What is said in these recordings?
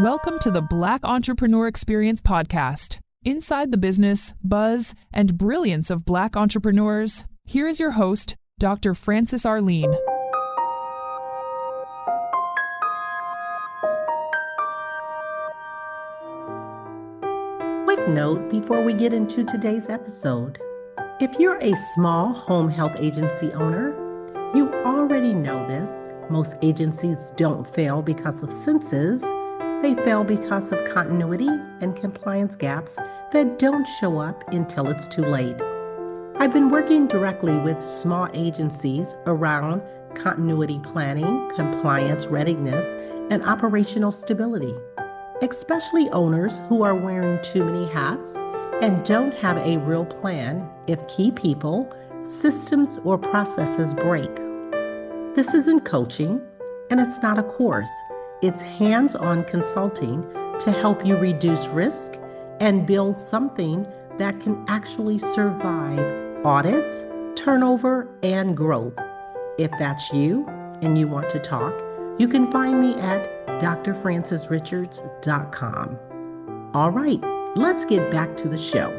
Welcome to the Black Entrepreneur Experience podcast. Inside the business, buzz, and brilliance of Black entrepreneurs, here is your host, Dr. Frances Arlene. Quick note before we get into today's episode. If you're a small home health agency owner, you already know this. Most agencies don't fail because of census. They fail because of continuity and compliance gaps that don't show up until it's too late. I've been working directly with small agencies around continuity planning, compliance readiness, and operational stability, especially owners who are wearing too many hats and don't have a real plan if key people, systems, or processes break. This isn't coaching, and it's not a course. It's hands-on consulting to help you reduce risk and build something that can actually survive audits, turnover, and growth. If that's you and you want to talk, you can find me at drfrancesrichards.com. All right, let's get back to the show.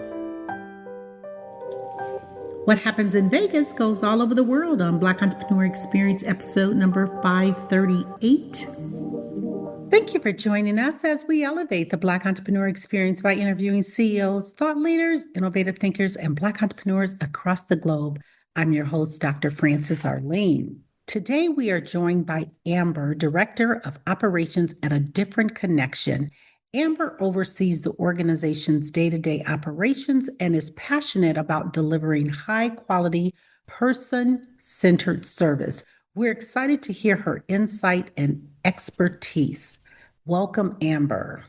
What happens in Vegas goes all over the world on Black Entrepreneur Experience episode number 538. Thank you for joining us as we elevate the Black Entrepreneur Experience by interviewing CEOs, thought leaders, innovative thinkers, and Black entrepreneurs across the globe. I'm your host, Dr. Frances Arlene. Today, we are joined by Amber, Director of Operations at A Different Connection. Amber oversees the organization's day-to-day operations and is passionate about delivering high-quality, person-centered service. We're excited to hear her insight and expertise. Welcome, Amber.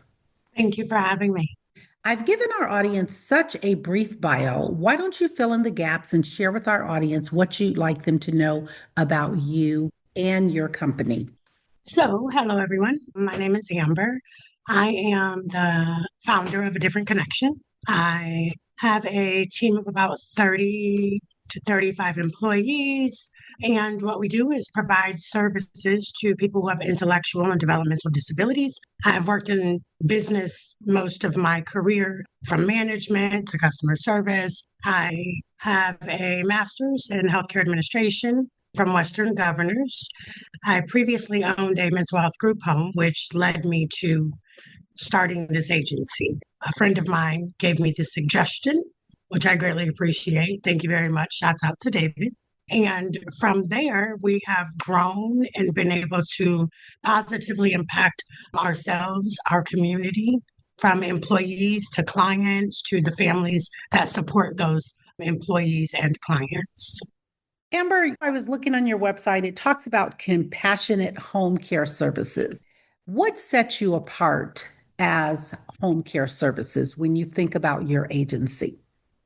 Thank you for having me. I've given our audience such a brief bio. Why don't you fill in the gaps and share with our audience what you'd like them to know about you and your company? So, hello, everyone. My name is Amber. I am the founder of A Different Connection. I have a team of about 30 to 35 employees. And what we do is provide services to people who have intellectual and developmental disabilities. I've worked in business most of my career, from management to customer service. I have a master's in healthcare administration from Western Governors. I previously owned a mental health group home, which led me to starting this agency. A friend of mine gave me the suggestion, which I greatly appreciate. Thank you very much. Shouts out to David. And from there, we have grown and been able to positively impact ourselves, our community, from employees to clients to the families that support those employees and clients. Amber, I was looking on your website. It talks about compassionate home care services. What sets you apart as home care services when you think about your agency?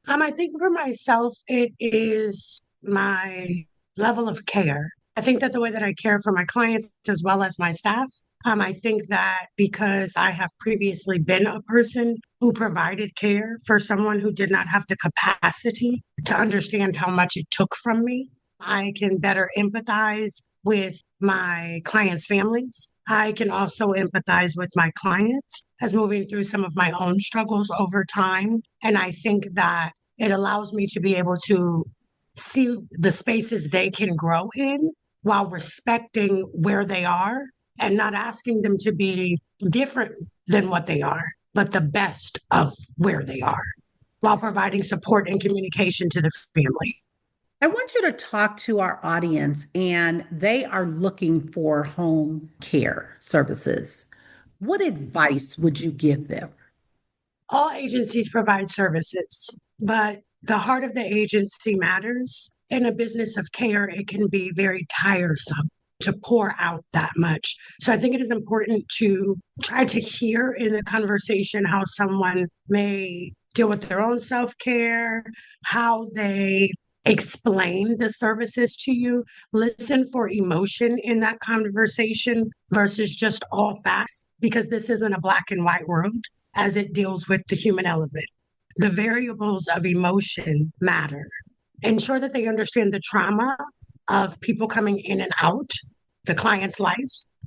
I think for myself, it is my level of care. I think that the way that I care for my clients as well as my staff, I think that because I have previously been a person who provided care for someone who did not have the capacity to understand how much it took from me, I can better empathize with my clients' families. I can also empathize with my clients as moving through some of my own struggles over time. And I think that it allows me to be able to see the spaces they can grow in while respecting where they are and not asking them to be different than what they are, but the best of where they are, while providing support and communication to the family. I want you to talk to our audience, and they are looking for home care services. What advice would you give them? All agencies provide services, but the heart of the agency matters. In a business of care, it can be very tiresome to pour out that much. So I think it is important to try to hear in the conversation how someone may deal with their own self-care, how they explain the services to you, listen for emotion in that conversation versus just all facts, because this isn't a black and white world as it deals with the human element. The variables of emotion matter. Ensure that they understand the trauma of people coming in and out the client's life,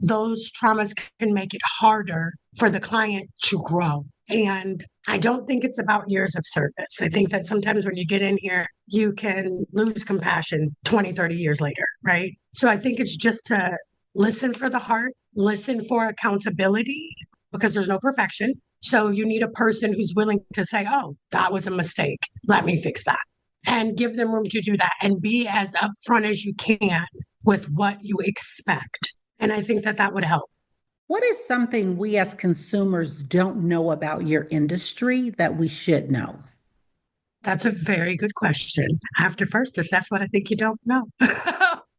those traumas can make it harder for the client to grow. And I don't think it's about years of service. I think that sometimes when you get in here, you can lose compassion 20, 30 years later, right? So I think it's just to listen for the heart, listen for accountability, because there's no perfection. So you need a person who's willing to say, oh, that was a mistake. Let me fix that. And give them room to do that and be as upfront as you can with what you expect. And I think that that would help. What is something we as consumers don't know about your industry that we should know? That's a very good question. I have to first assess what I think you don't know.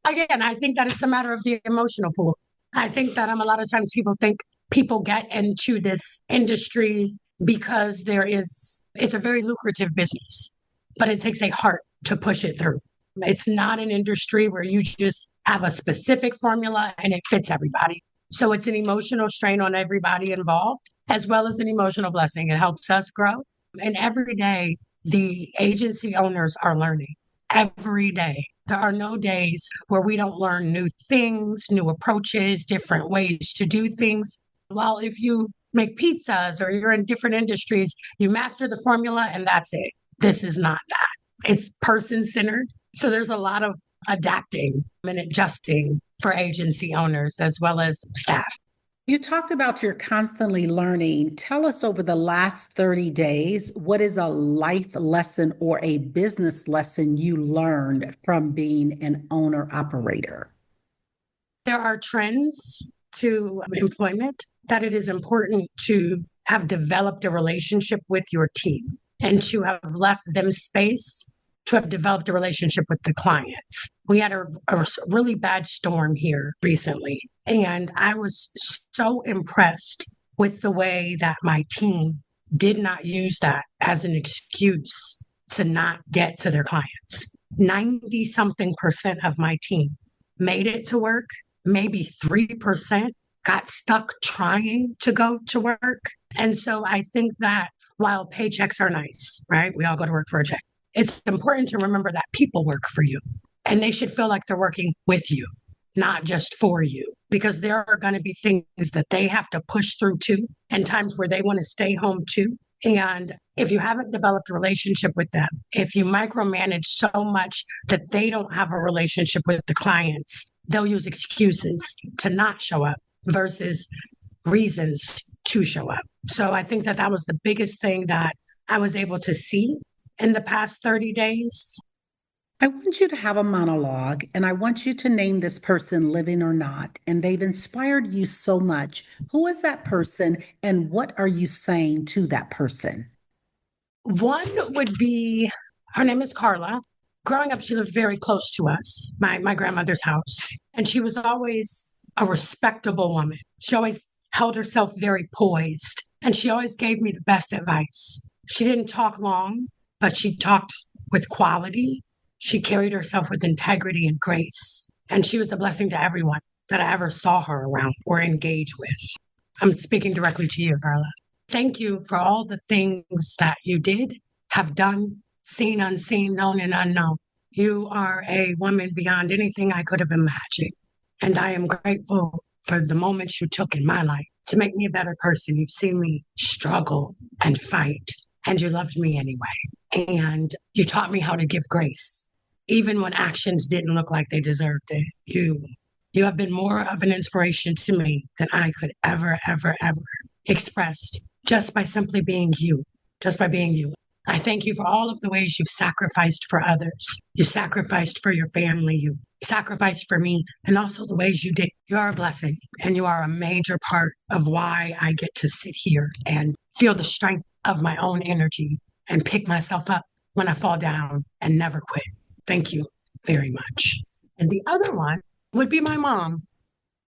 Again, I think that it's a matter of the emotional pool. I think that a lot of times people think people get into this industry because it's a very lucrative business, but it takes a heart to push it through. It's not an industry where you just have a specific formula and it fits everybody. So it's an emotional strain on everybody involved, as well as an emotional blessing. It helps us grow. And every day, the agency owners are learning. Every day. There are no days where we don't learn new things, new approaches, different ways to do things. Well, if you make pizzas or you're in different industries, you master the formula and that's it. This is not that. It's person-centered. So there's a lot of adapting and adjusting for agency owners as well as staff. You talked about you're constantly learning. Tell us over the last 30 days, what is a life lesson or a business lesson you learned from being an owner operator? There are trends to employment that it is important to have developed a relationship with your team and to have left them space to have developed a relationship with the clients. We had a really bad storm here recently, and I was so impressed with the way that my team did not use that as an excuse to not get to their clients. 90-something% of my team made it to work. Maybe 3% got stuck trying to go to work. And so I think that while paychecks are nice, right? We all go to work for a check. It's important to remember that people work for you and they should feel like they're working with you, not just for you, because there are going to be things that they have to push through too, and times where they want to stay home too. And if you haven't developed a relationship with them, if you micromanage so much that they don't have a relationship with the clients, they'll use excuses to not show up versus reasons to show up. So I think that that was the biggest thing that I was able to see in the past 30 days. I want you to have a monologue and I want you to name this person, living or not, and they've inspired you so much. Who is that person and what are you saying to that person? One would be, her name is Carla. Growing up, she lived very close to us, my grandmother's house. And she was always a respectable woman. She always held herself very poised. And she always gave me the best advice. She didn't talk long, but she talked with quality. She carried herself with integrity and grace. And she was a blessing to everyone that I ever saw her around or engage with. I'm speaking directly to you, Carla. Thank you for all the things that you did, have done, seen, unseen, known, and unknown. You are a woman beyond anything I could have imagined. And I am grateful for the moments you took in my life to make me a better person. You've seen me struggle and fight, and you loved me anyway. And you taught me how to give grace, even when actions didn't look like they deserved it. You have been more of an inspiration to me than I could ever express just by simply being you, just by being you. I thank you for all of the ways you've sacrificed for others. You sacrificed for your family. You sacrificed for me, and also the ways you did. You are a blessing, and you are a major part of why I get to sit here and feel the strength of my own energy and pick myself up when I fall down and never quit. Thank you very much. And the other one would be my mom.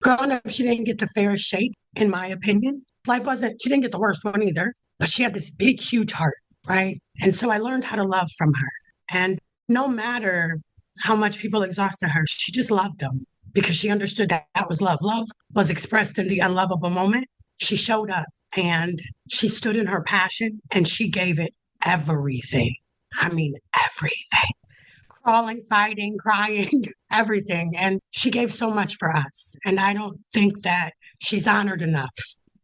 Growing up, she didn't get the fairest shake, in my opinion. She didn't get the worst one either, but she had this big, huge heart, right? And so I learned how to love from her. And no matter how much people exhausted her, she just loved them because she understood that that was love. Love was expressed in the unlovable moment. She showed up and she stood in her passion and she gave it everything. I mean, everything. falling, fighting, crying, everything. And she gave so much for us. And I don't think that she's honored enough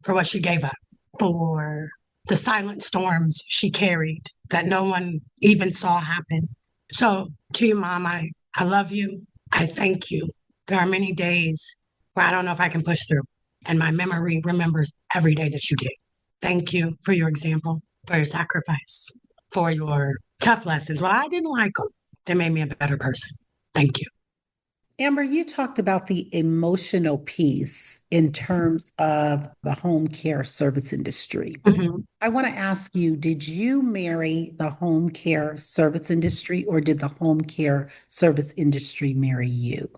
for what she gave up, for the silent storms she carried that no one even saw happen. So to you, Mom, I love you. I thank you. There are many days where I don't know if I can push through, and my memory remembers every day that you did. Thank you for your example, for your sacrifice, for your tough lessons. Well, I didn't like them. They made me a better person. Thank you. Amber, you talked about the emotional piece in terms of the home care service industry. Mm-hmm. I want to ask you, did you marry the home care service industry, or did the home care service industry marry you?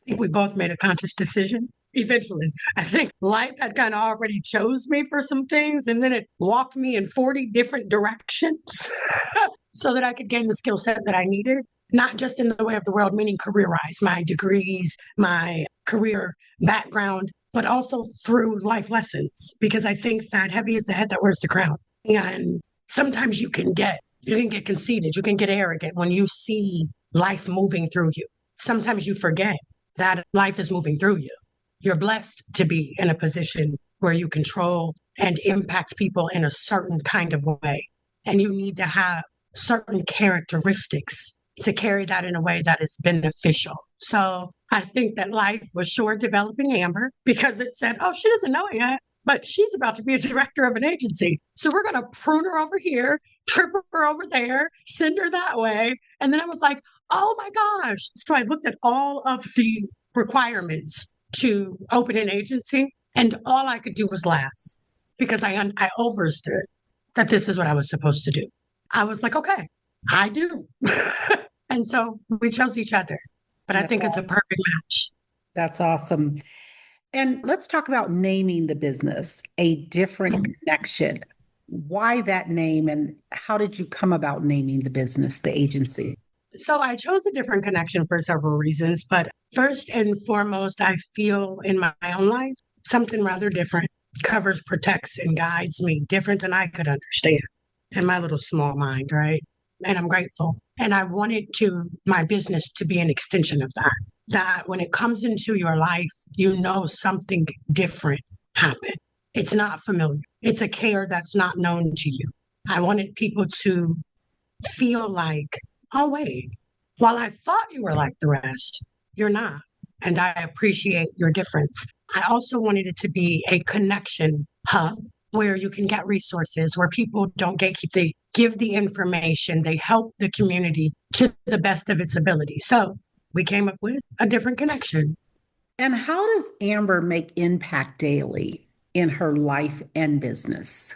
I think we both made a conscious decision. Eventually, I think life had kind of already chose me for some things, and then it walked me in 40 different directions so that I could gain the skill set that I needed, not just in the way of the world, meaning career-wise, my degrees, my career background, but also through life lessons, because I think that heavy is the head that wears the crown. And sometimes you can get conceited, you can get arrogant when you see life moving through you. Sometimes you forget that life is moving through you. You're blessed to be in a position where you control and impact people in a certain kind of way. And you need to have certain characteristics to carry that in a way that is beneficial. So I think that life was sure developing Amber because it said, oh, she doesn't know it yet, but she's about to be a director of an agency. So we're going to prune her over here, trip her over there, send her that way. And then I was like, oh my gosh. So I looked at all of the requirements to open an agency, and all I could do was laugh because I overstood that this is what I was supposed to do. I was like, okay, I do. And so we chose each other, but I think it's a perfect match. That's awesome. And let's talk about naming the business, A Different Connection. Why that name, and how did you come about naming the business, the agency? So I chose A Different Connection for several reasons, but first and foremost, I feel in my own life, something rather different covers, protects, and guides me different than I could understand in my little small mind, right? And I'm grateful. And I wanted my business to be an extension of that when it comes into your life, you know something different happened. It's not familiar. It's a care that's not known to you. I wanted people to feel like, oh, wait, while I thought you were like the rest, you're not. And I appreciate your difference. I also wanted it to be a connection hub where you can get resources, where people don't gatekeep. They give the information, they help the community to the best of its ability. So we came up with A Different Connection. And how does Amber make impact daily in her life and business?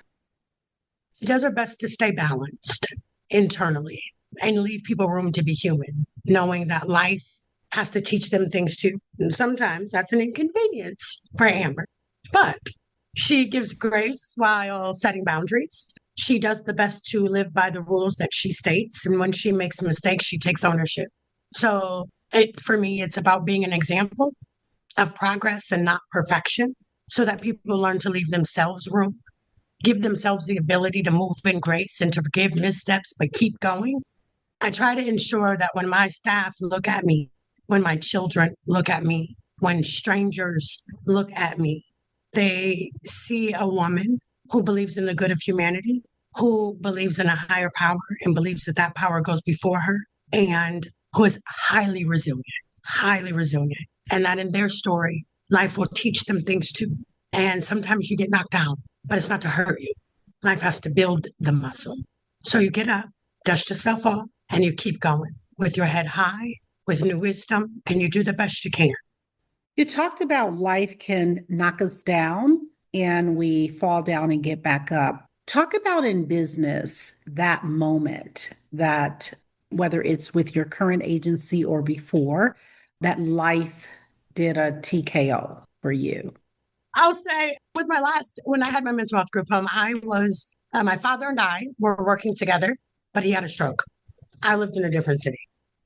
She does her best to stay balanced internally and leave people room to be human, knowing that life has to teach them things too. And sometimes that's an inconvenience for Amber, but she gives grace while setting boundaries. She does the best to live by the rules that she states. And when she makes mistakes, she takes ownership. So for me, it's about being an example of progress and not perfection so that people learn to leave themselves room, give themselves the ability to move in grace and to forgive missteps, but keep going. I try to ensure that when my staff look at me, when my children look at me, when strangers look at me, they see a woman who believes in the good of humanity, who believes in a higher power and believes that that power goes before her, and who is highly resilient. And that in their story, life will teach them things too. And sometimes you get knocked down, but it's not to hurt you. Life has to build the muscle. So you get up, dust yourself off, and you keep going with your head high, with new wisdom, and you do the best you can. You talked about life can knock us down and we fall down and get back up. Talk about in business that moment that, whether it's with your current agency or before, that life did a TKO for you. I'll say with when I had my mental health group home, my father and I were working together, but he had a stroke. I lived in a different city.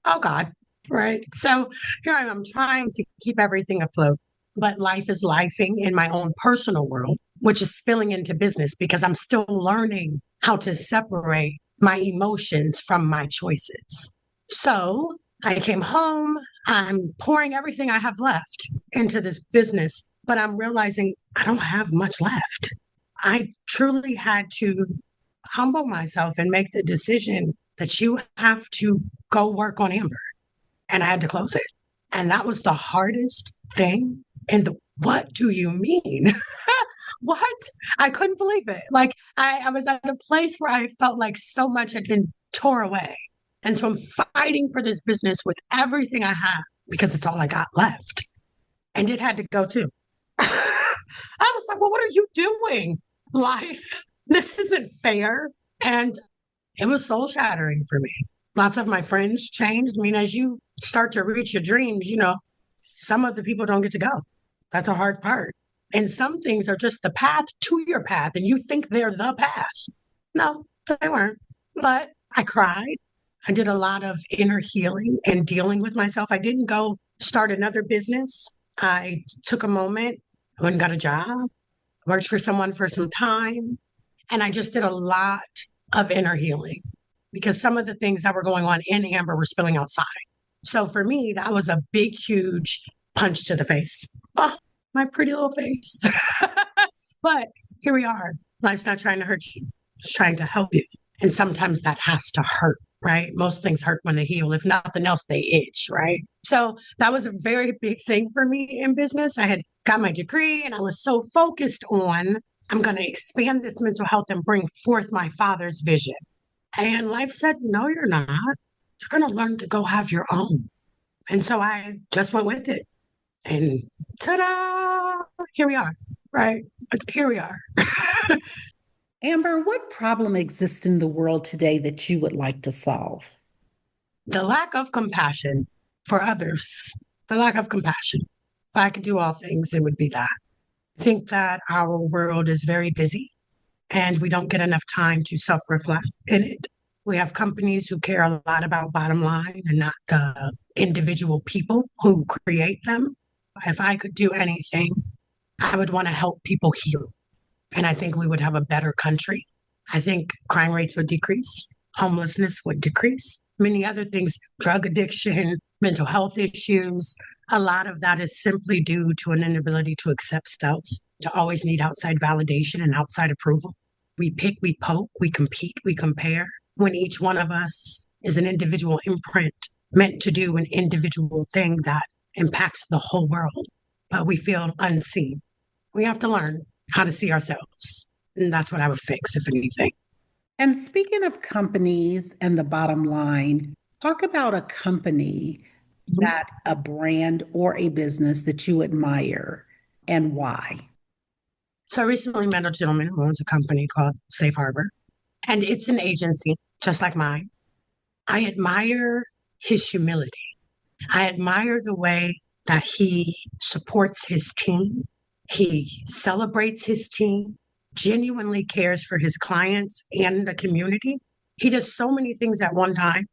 Oh God, right? So here I am trying to keep everything afloat, but life is lifing in my own personal world, which is spilling into business because I'm still learning how to separate my emotions from my choices. So I came home. I'm pouring everything I have left into this business, but I'm realizing I don't have much left. I truly had to humble myself and make the decision that you have to go work on Amber. And I had to close it. And that was the hardest thing. And what do you mean? What? I couldn't believe it. Like I was at a place where I felt like so much had been tore away. And so I'm fighting for this business with everything I have because it's all I got left. And it had to go too. I was like, well, what are you doing? Life, this isn't fair. And it was soul shattering for me. Lots of my friends changed. I mean, as you start to reach your dreams, some of the people don't get to go. That's a hard part. And some things are just the path to your path, and you think they're the path. No, they weren't. But I cried. I did a lot of inner healing and dealing with myself. I didn't go start another business. I took a moment, I went and got a job, worked for someone for some time, and I just did a lot of inner healing because some of the things that were going on in Amber were spilling outside. So for me, that was a big, huge punch to the face. Oh, my pretty little face. But here we are. Life's not trying to hurt you, it's trying to help you. And sometimes that has to hurt, right? Most things hurt when they heal. If nothing else, they itch, right? So that was a very big thing for me in business. I had got my degree and I was so focused on, I'm going to expand this mental health and bring forth my father's vision. And life said, no, you're not. You're going to learn to go have your own. And so I just went with it. And ta-da, here we are, right? Here we are. Amber, what problem exists in the world today that you would like to solve? The lack of compassion for others, the lack of compassion. If I could do all things, it would be that. I think that our world is very busy and we don't get enough time to self-reflect in it. We have companies who care a lot about bottom line and not the individual people who create them. If I could do anything, I would want to help people heal. And I think we would have a better country. I think crime rates would decrease, homelessness would decrease, many other things, drug addiction, mental health issues. A lot of that is simply due to an inability to accept self, to always need outside validation and outside approval. We pick, we poke, we compete, we compare, when each one of us is an individual imprint meant to do an individual thing that impacts the whole world, but we feel unseen. We have to learn how to see ourselves. And that's what I would fix, if anything. And speaking of companies and the bottom line, talk about a company that a brand or a business that you admire and why. So I recently met a gentleman who owns a company called Safe Harbor, and it's an agency just like mine. I admire his humility. I admire the way that he supports his team. He celebrates his team, genuinely cares for his clients and the community. He does so many things at one time.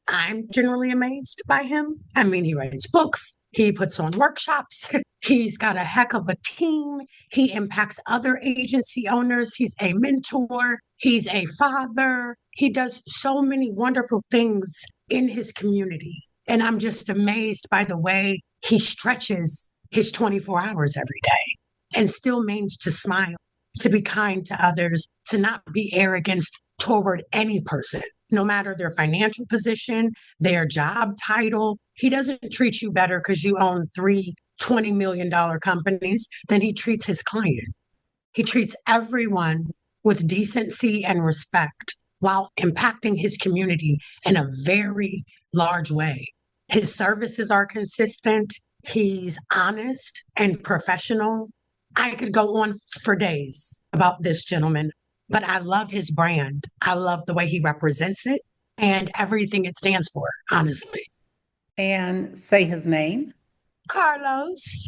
I'm generally amazed by him. I mean, he writes books, he puts on workshops, he's got a heck of a team, he impacts other agency owners, he's a mentor, he's a father. He does so many wonderful things in his community. And I'm just amazed by the way he stretches his 24 hours every day and still means to smile, to be kind to others, to not be arrogant toward any person, no matter their financial position, their job title. He doesn't treat you better because you own three $20 million companies than he treats his client. He treats everyone with decency and respect while impacting his community in a very large way. His services are consistent. He's honest and professional. I could go on for days about this gentleman, but I love his brand. I love the way he represents it and everything it stands for, honestly. And say his name. Carlos.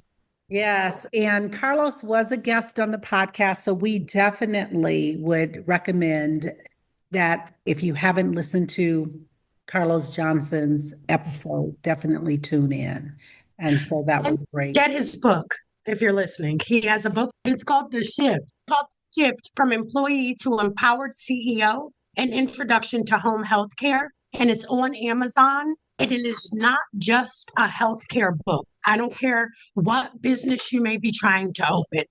Yes. And Carlos was a guest on the podcast. So we definitely would recommend that if you haven't listened to Carlos Johnson's episode, definitely tune in. And so that was great. Get his book if you're listening. He has a book. It's called The Shift. Called Shift from Employee to Empowered CEO, an Introduction to Home Health Care. And it's on Amazon. And it is not just a healthcare book. I don't care what business you may be trying to open.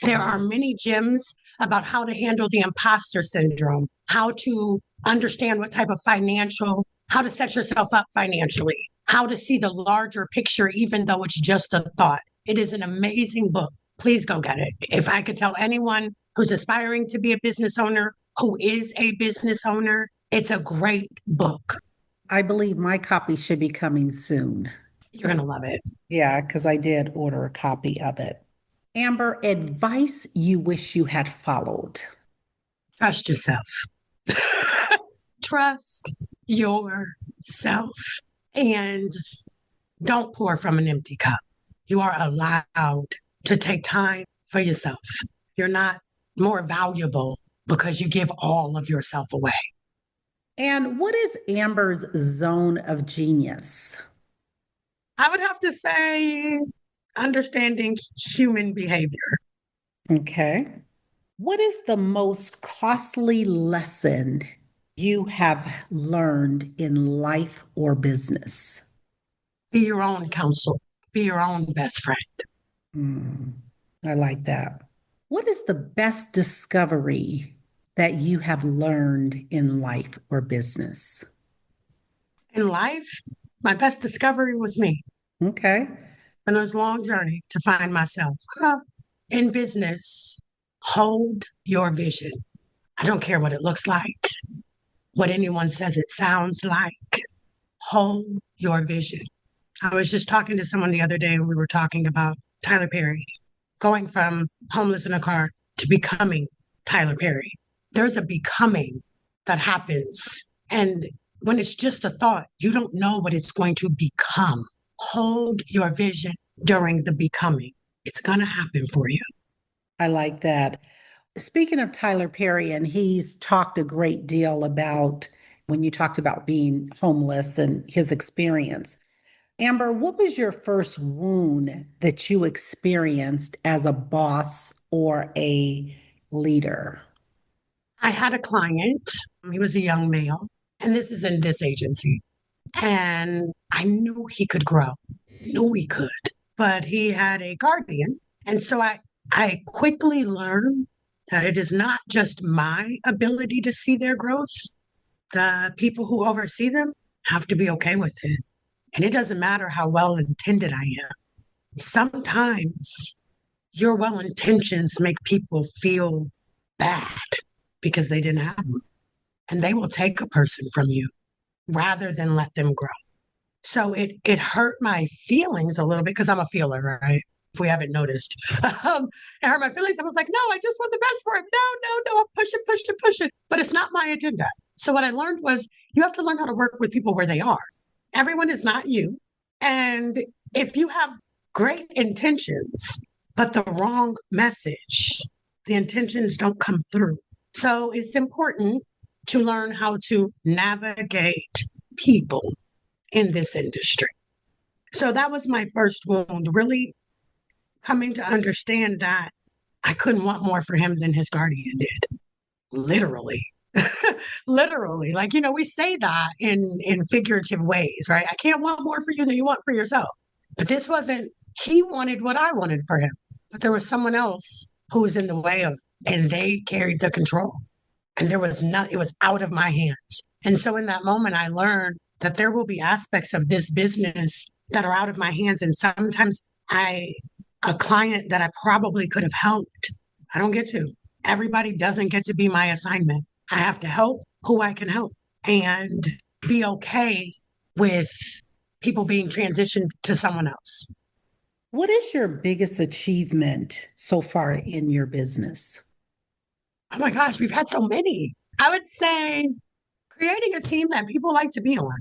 There are many gems about how to handle the imposter syndrome, how to understand what type of how to set yourself up financially, how to see the larger picture, even though it's just a thought. It is an amazing book. Please go get it. If I could tell anyone who's aspiring to be a business owner, who is a business owner, it's a great book. I believe my copy should be coming soon. You're going to love it. Yeah, because I did order a copy of it. Amber, advice you wish you had followed. Trust yourself. Trust yourself. And don't pour from an empty cup. You are allowed to take time for yourself. You're not more valuable because you give all of yourself away. And what is Amber's zone of genius? I would have to say understanding human behavior. Okay. What is the most costly lesson you have learned in life or business? Be your own counsel. Be your own best friend. I like that. What is the best discovery that you have learned in life or business? In life, my best discovery was me. Okay. And it was a long journey to find myself. In business, hold your vision. I don't care what it looks like, what anyone says it sounds like. Hold your vision. I was just talking to someone the other day, and we were talking about Tyler Perry, going from homeless in a car to becoming Tyler Perry. There's a becoming that happens. And when it's just a thought, you don't know what it's going to become. Hold your vision during the becoming. It's going to happen for you. I like that. Speaking of Tyler Perry, and he's talked a great deal about when you talked about being homeless and his experience. Amber, what was your first wound that you experienced as a boss or a leader? I had a client. He was a young male, and this is in this agency. And I knew he could grow, knew he could, but he had a guardian. And so I quickly learned that it is not just my ability to see their growth. The people who oversee them have to be okay with it. And it doesn't matter how well-intended I am. Sometimes your well intentions make people feel bad because they didn't have them. And they will take a person from you rather than let them grow. So it hurt my feelings a little bit because I'm a feeler, right? If we haven't noticed. It hurt my feelings. I was like, no, I just want the best for him. No, I'm pushing. But it's not my agenda. So what I learned was you have to learn how to work with people where they are. Everyone is not you. And if you have great intentions, but the wrong message, the intentions don't come through. So it's important to learn how to navigate people in this industry. So that was my first wound, really coming to understand that I couldn't want more for him than his guardian did. Literally. Literally. Like, we say that in figurative ways, right? I can't want more for you than you want for yourself. But this wasn't, he wanted what I wanted for him. But there was someone else who was in the way of, and they carried the control. And it was out of my hands. And so in that moment, I learned that there will be aspects of this business that are out of my hands. And sometimes a client that I probably could have helped, I don't get to. Everybody doesn't get to be my assignment. I have to help who I can help and be okay with people being transitioned to someone else. What is your biggest achievement so far in your business? Oh my gosh, we've had so many. I would say creating a team that people like to be on.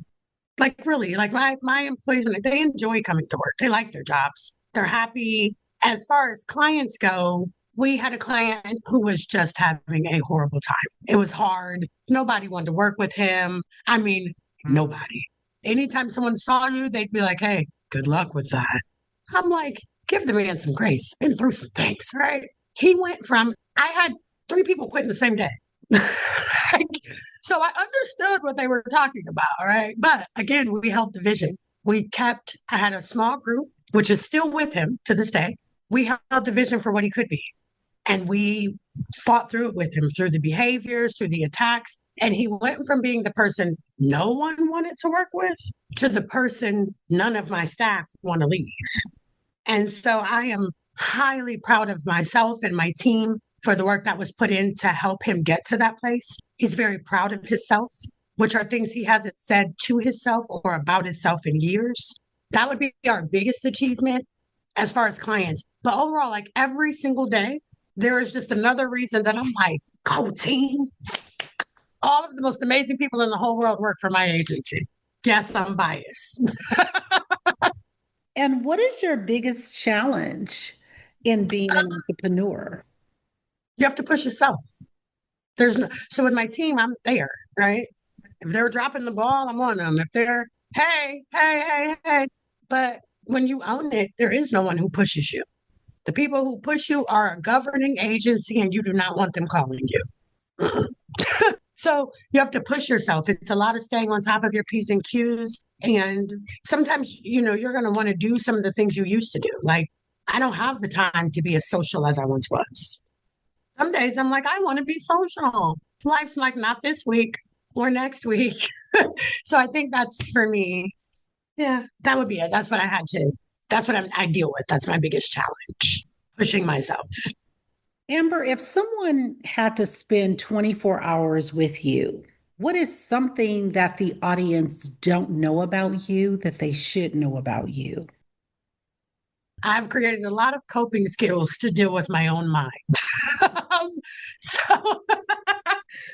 Like really, like my employees, they enjoy coming to work. They like their jobs. They're happy. As far as clients go, we had a client who was just having a horrible time. It was hard. Nobody wanted to work with him. I mean, nobody. Anytime someone saw you, they'd be like, hey, good luck with that. I'm like, give the man some grace. Been through some things, right? He went from, I had 3 people quit in the same day. So I understood what they were talking about, right? But again, we held the vision. I had a small group, which is still with him to this day. We held the vision for what he could be. And we fought through it with him, through the behaviors, through the attacks. And he went from being the person no one wanted to work with to the person none of my staff want to leave. And so I am highly proud of myself and my team for the work that was put in to help him get to that place. He's very proud of himself, which are things he hasn't said to himself or about himself in years. That would be our biggest achievement as far as clients. But overall, like every single day, there is just another reason that I'm like, go team. All of the most amazing people in the whole world work for my agency. Yes, I'm biased. And what is your biggest challenge in being an entrepreneur? You have to push yourself. So with my team, I'm there, right? If they're dropping the ball, I'm on them. If they're, hey. But when you own it, there is no one who pushes you. The people who push you are a governing agency and you do not want them calling you. So you have to push yourself. It's a lot of staying on top of your P's and Q's. And sometimes, you're going to want to do some of the things you used to do. Like, I don't have the time to be as social as I once was. Some days I'm like, I want to be social. Life's like, not this week or next week. So I think that's for me. Yeah, that would be it. That's what I deal with. That's my biggest challenge, pushing myself. Amber, if someone had to spend 24 hours with you, what is something that the audience don't know about you that they should know about you? I've created a lot of coping skills to deal with my own mind. So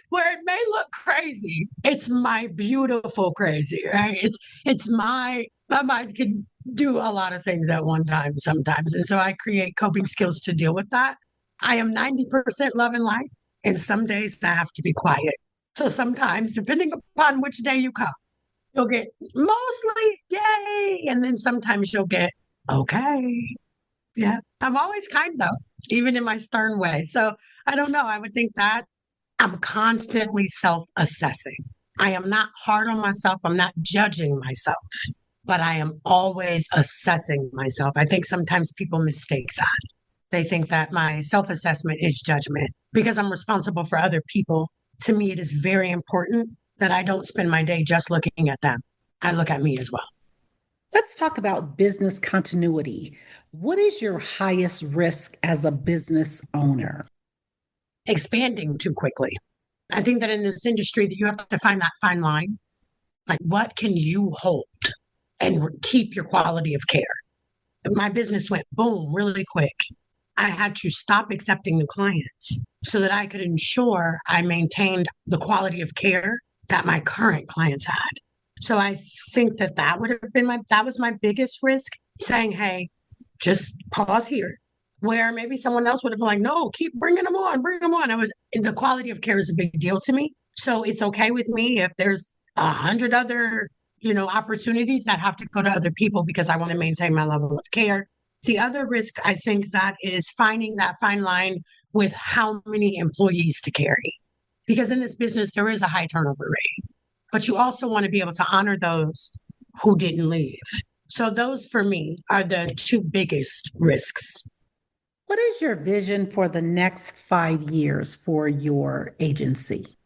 where it may look crazy, it's my beautiful crazy, right? My mind can do a lot of things at one time sometimes. And so I create coping skills to deal with that. I am 90% love and light, and some days I have to be quiet. So sometimes, depending upon which day you come, you'll get mostly yay, and then sometimes you'll get okay. Yeah, I'm always kind though, even in my stern way. So I don't know. I would think that I'm constantly self-assessing. I am not hard on myself. I'm not judging myself, but I am always assessing myself. I think sometimes people mistake that. They think that my self-assessment is judgment because I'm responsible for other people. To me, it is very important that I don't spend my day just looking at them. I look at me as well. Let's talk about business continuity. What is your highest risk as a business owner? Expanding too quickly. I think that in this industry that you have to find that fine line. Like, what can you hold and keep your quality of care? My business went boom really quick. I had to stop accepting new clients so that I could ensure I maintained the quality of care that my current clients had. So I think that would have been that was my biggest risk, saying, hey, just pause here. Where maybe someone else would have been like, no, keep bring them on. The quality of care is a big deal to me. So it's okay with me if there's 100 other, opportunities that have to go to other people because I want to maintain my level of care. The other risk, I think, that is finding that fine line with how many employees to carry. Because in this business, there is a high turnover rate, but you also want to be able to honor those who didn't leave. So those for me are the two biggest risks. What is your vision for the next 5 years for your agency?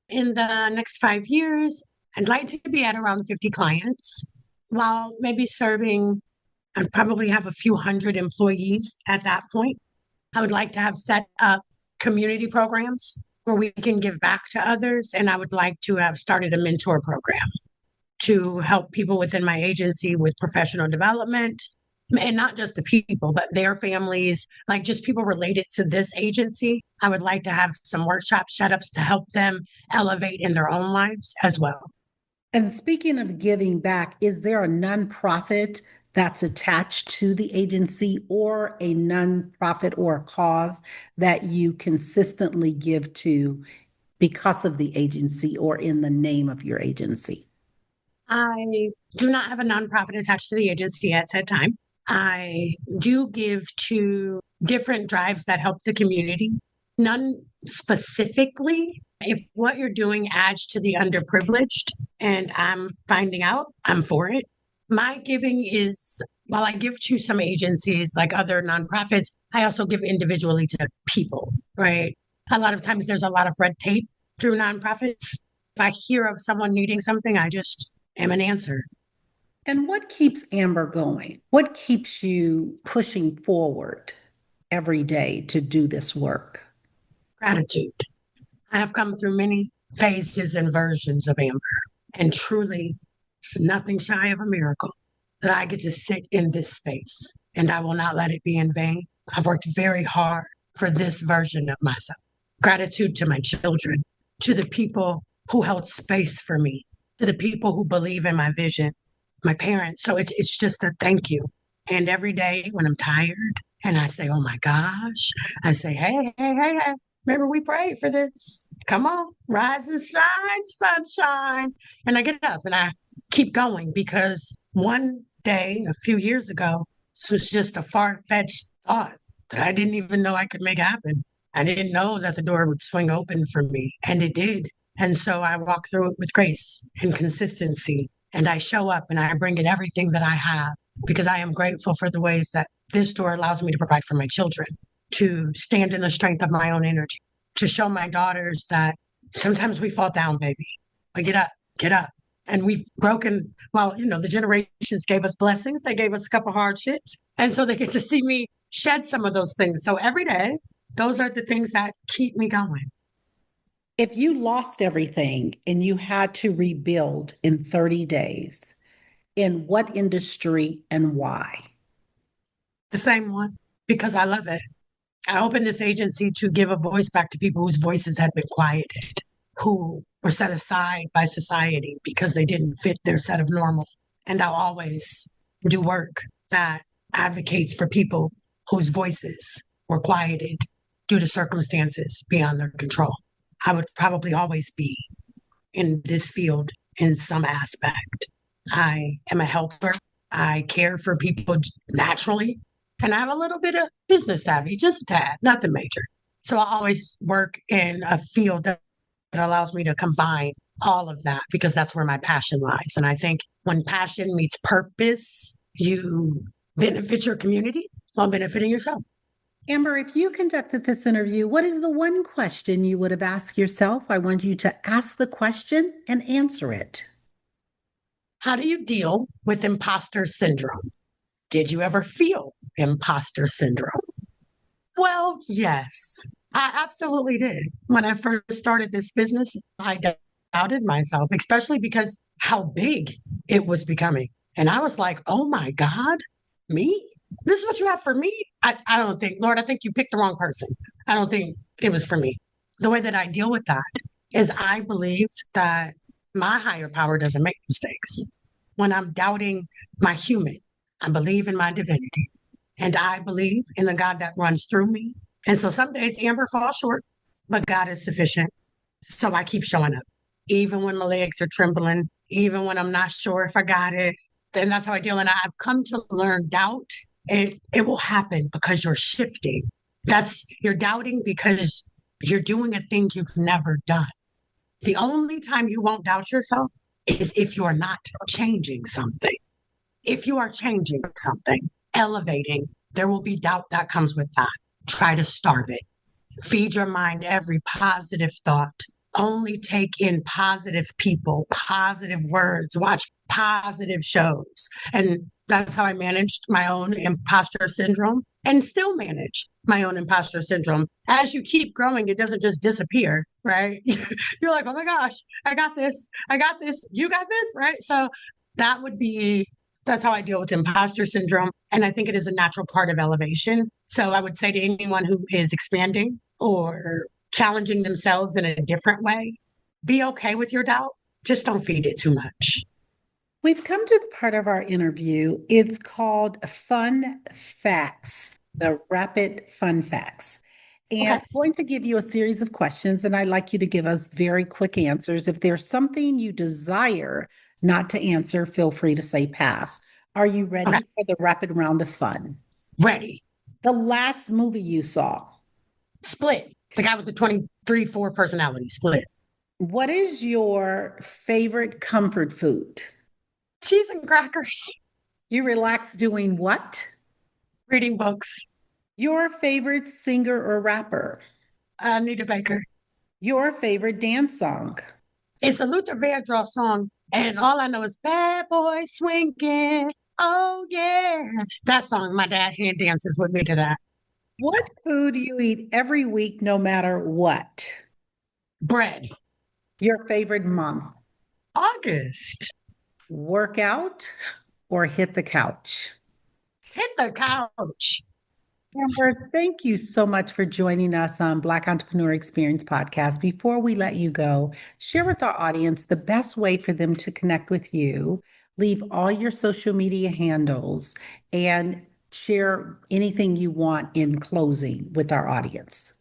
In the next 5 years, I'd like to be at around 50 clients while maybe serving. I'd probably have a few hundred employees at that point. I would like to have set up community programs where we can give back to others. And I would like to have started a mentor program to help people within my agency with professional development, and not just the people, but their families, like just people related to this agency. I would like to have some workshop setups to help them elevate in their own lives as well. And speaking of giving back, is there a nonprofit that's attached to the agency or a nonprofit or a cause that you consistently give to because of the agency or in the name of your agency? I do not have a nonprofit attached to the agency at said time. I do give to different drives that help the community. None specifically If what you're doing adds to the underprivileged and I'm finding out, I'm for it. My giving is, while I give to some agencies like other nonprofits, I also give individually to people, right? A lot of times there's a lot of red tape through nonprofits. If I hear of someone needing something, I just am an answer. And what keeps Amber going? What keeps you pushing forward every day to do this work? Gratitude. I have come through many phases and versions of Amber, and truly, it's nothing shy of a miracle that I get to sit in this space, and I will not let it be in vain. I've worked very hard for this version of myself. Gratitude to my children, to the people who held space for me, to the people who believe in my vision, my parents. So it's just a thank you. And every day when I'm tired and I say, oh my gosh, I say, hey, remember we prayed for this. Come on, rise and shine, sunshine. And I get up and I keep going because one day, a few years ago, this was just a far-fetched thought that I didn't even know I could make happen. I didn't know that the door would swing open for me, and it did. And so I walk through it with grace and consistency, and I show up and I bring in everything that I have because I am grateful for the ways that this door allows me to provide for my children, to stand in the strength of my own energy, to show my daughters that sometimes we fall down, baby, but get up. And we've broken, well, the generations gave us blessings. They gave us a couple hardships. And so they get to see me shed some of those things. So every day, those are the things that keep me going. If you lost everything and you had to rebuild in 30 days, in what industry and why? The same one, because I love it. I opened this agency to give a voice back to people whose voices had been quieted, who were set aside by society because they didn't fit their set of normal. And I'll always do work that advocates for people whose voices were quieted due to circumstances beyond their control. I would probably always be in this field in some aspect. I am a helper. I care for people naturally. And I have a little bit of business savvy, just a tad, nothing major. So I always work in a field that allows me to combine all of that because that's where my passion lies. And I think when passion meets purpose, you benefit your community while benefiting yourself. Amber, if you conducted this interview, what is the one question you would have asked yourself? I want you to ask the question and answer it. How do you deal with imposter syndrome? Did you ever feel imposter syndrome? Well, yes, I absolutely did. When I first started this business, I doubted myself, especially because how big it was becoming. And I was like, oh my God, me? This is what you have for me? I don't think, Lord, I think you picked the wrong person. I don't think it was for me. The way that I deal with that is I believe that my higher power doesn't make mistakes. When I'm doubting my human, I believe in my divinity. And I believe in the God that runs through me. And so some days Amber falls short, but God is sufficient. So I keep showing up, even when my legs are trembling, even when I'm not sure if I got it. And that's how I deal. And I've come to learn doubt. It will happen because you're shifting. You're doubting because you're doing a thing you've never done. The only time you won't doubt yourself is if you're not changing something. If you are changing something, elevating, there will be doubt that comes with that. Try to starve it. Feed your mind every positive thought. Only take in positive people, positive words, watch positive shows. And that's how I managed my own imposter syndrome and still manage my own imposter syndrome. As you keep growing, it doesn't just disappear, right? You're like, oh my gosh, I got this. You got this, right? So that's how I deal with imposter syndrome. And I think it is a natural part of elevation. So I would say to anyone who is expanding or challenging themselves in a different way, be okay with your doubt. Just don't feed it too much. We've come to the part of our interview. It's called Fun Facts, the rapid fun facts. And I'm going to give you a series of questions, and I'd like you to give us very quick answers. If there's something you desire not to answer, feel free to say pass. Are you ready for the rapid round of fun? Ready. The last movie you saw? Split. The guy with the 23-4 personality split. What is your favorite comfort food? Cheese and crackers. You relax doing what? Reading books. Your favorite singer or rapper? Anita Baker. Your favorite dance song? It's a Luther Vandross song, and all I know is Bad Boy Swinging. Oh, yeah. That song, my dad hand dances with me to that. What food do you eat every week, no matter what? Bread. Your favorite month? August. Workout or hit the couch? Hit the couch. Amber, thank you so much for joining us on Black Entrepreneur Experience Podcast. Before we let you go, share with our audience the best way for them to connect with you, leave all your social media handles, and share anything you want in closing with our audience.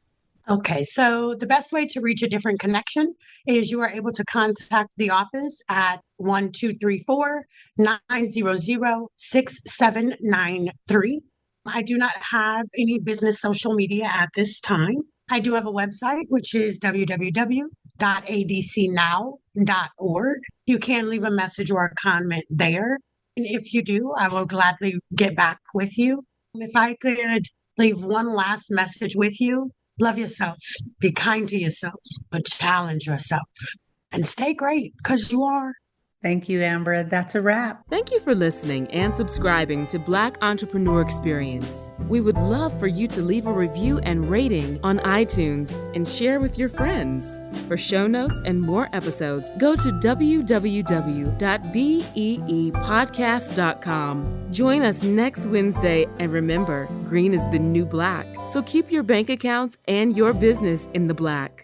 Okay, so the best way to reach A Different Connection is you are able to contact the office at 1-234-900-6793. I do not have any business social media at this time. I do have a website, which is www.adcnow.org. You can leave a message or a comment there. And if you do, I will gladly get back with you. If I could leave one last message with you, love yourself, be kind to yourself, but challenge yourself and stay great because you are. Thank you, Amber. That's a wrap. Thank you for listening and subscribing to Black Entrepreneur Experience. We would love for you to leave a review and rating on iTunes and share with your friends. For show notes and more episodes, go to www.beepodcast.com. Join us next Wednesday, and remember, green is the new black. So keep your bank accounts and your business in the black.